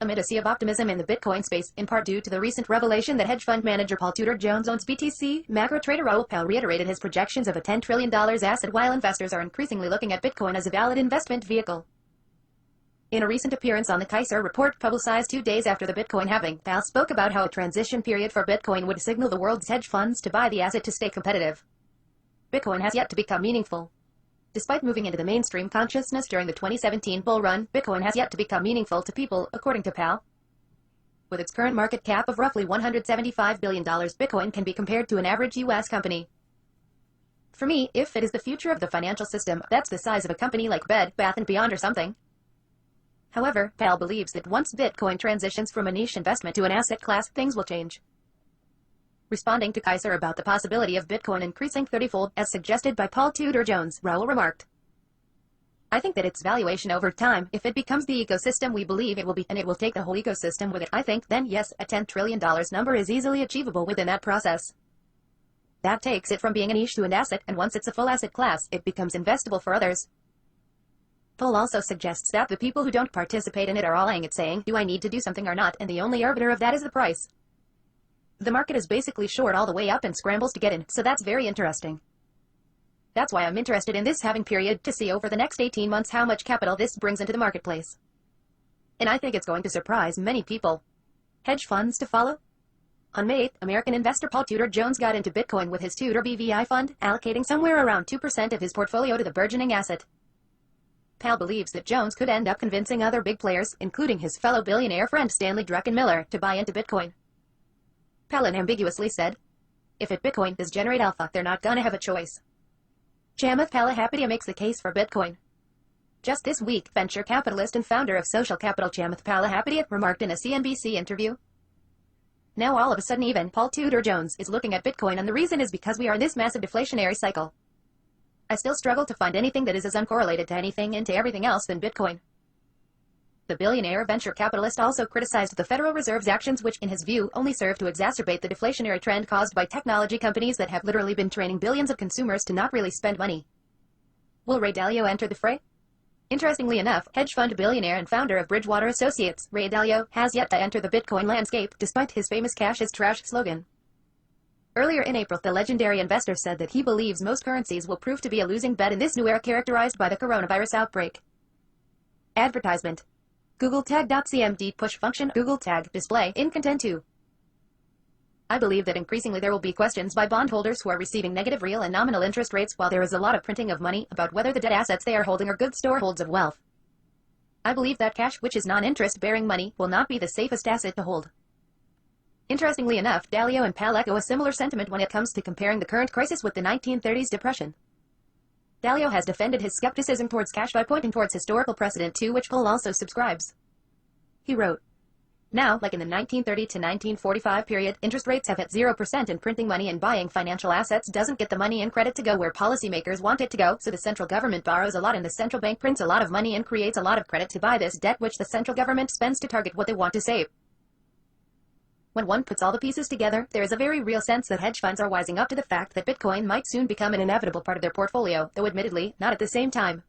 Amid a sea of optimism in the Bitcoin space, in part due to the recent revelation that hedge fund manager Paul Tudor Jones owns BTC, macro trader Raoul reiterated his projections of a $10 trillion asset while investors are increasingly looking at Bitcoin as a valid investment vehicle. In a recent appearance on the Kaiser report publicized 2 days after the Bitcoin halving, Powell spoke about how a transition period for Bitcoin would signal the world's hedge funds to buy the asset to stay competitive. Bitcoin has yet to become meaningful. Despite moving into the mainstream consciousness during the 2017 bull run, Bitcoin has yet to become meaningful to people, according to Powell. With its current market cap of roughly $175 billion, Bitcoin can be compared to an average U.S. company. For me, if it is the future of the financial system, that's the size of a company like Bed, Bath & Beyond or something. However, Powell believes that once Bitcoin transitions from a niche investment to an asset class, things will change. Responding to Kaiser about the possibility of Bitcoin increasing 30-fold, as suggested by Paul Tudor Jones, Raoul remarked, "I think that its valuation over time, if it becomes the ecosystem we believe it will be, and it will take the whole ecosystem with it, I think, then yes, a $10 trillion number is easily achievable within that process. That takes it from being a niche to an asset, and once it's a full asset class, it becomes investable for others." Paul also suggests that the people who don't participate in it are all eyeing it saying, do I need to do something or not, and the only arbiter of that is the price. The market is basically short all the way up and scrambles to get in, so that's very interesting. That's why I'm interested in this halving period, to see over the next 18 months how much capital this brings into the marketplace. And I think it's going to surprise many people. Hedge funds to follow? On May 8th, American investor Paul Tudor Jones got into Bitcoin with his Tudor BVI fund, allocating somewhere around 2% of his portfolio to the burgeoning asset. Powell believes that Jones could end up convincing other big players, including his fellow billionaire friend Stanley Druckenmiller, to buy into Bitcoin. Powell ambiguously said, if it Bitcoin does generate alpha, they're not gonna have a choice. Chamath Palihapitiya makes the case for Bitcoin. Just this week, venture capitalist and founder of Social Capital Chamath Palihapitiya remarked in a CNBC interview, now all of a sudden even Paul Tudor Jones is looking at Bitcoin, and the reason is because we are in this massive deflationary cycle. I still struggle to find anything that is as uncorrelated to anything and to everything else than Bitcoin. The billionaire venture capitalist also criticized the Federal Reserve's actions, which, in his view, only serve to exacerbate the deflationary trend caused by technology companies that have literally been training billions of consumers to not really spend money. Will Ray Dalio enter the fray? Interestingly enough, hedge fund billionaire and founder of Bridgewater Associates, Ray Dalio, has yet to enter the Bitcoin landscape, despite his famous "cash is trash" slogan. Earlier in April, the legendary investor said that he believes most currencies will prove to be a losing bet in this new era characterized by the coronavirus outbreak. Advertisement. Google Tag.cmd push function Google Tag display in content 2. I believe that increasingly there will be questions by bondholders who are receiving negative real and nominal interest rates while there is a lot of printing of money about whether the debt assets they are holding are good storeholds of wealth. I believe that cash, which is non-interest bearing money, will not be the safest asset to hold. Interestingly enough, Dalio and Powell echo a similar sentiment when it comes to comparing the current crisis with the 1930s depression. Dalio has defended his skepticism towards cash by pointing towards historical precedent to which Powell also subscribes. He wrote, now, like in the 1930 to 1945 period, interest rates have hit 0% and printing money and buying financial assets doesn't get the money and credit to go where policymakers want it to go, so the central government borrows a lot and the central bank prints a lot of money and creates a lot of credit to buy this debt which the central government spends to target what they want to save. When one puts all the pieces together, there is a very real sense that hedge funds are wising up to the fact that Bitcoin might soon become an inevitable part of their portfolio, though admittedly, not at the same time.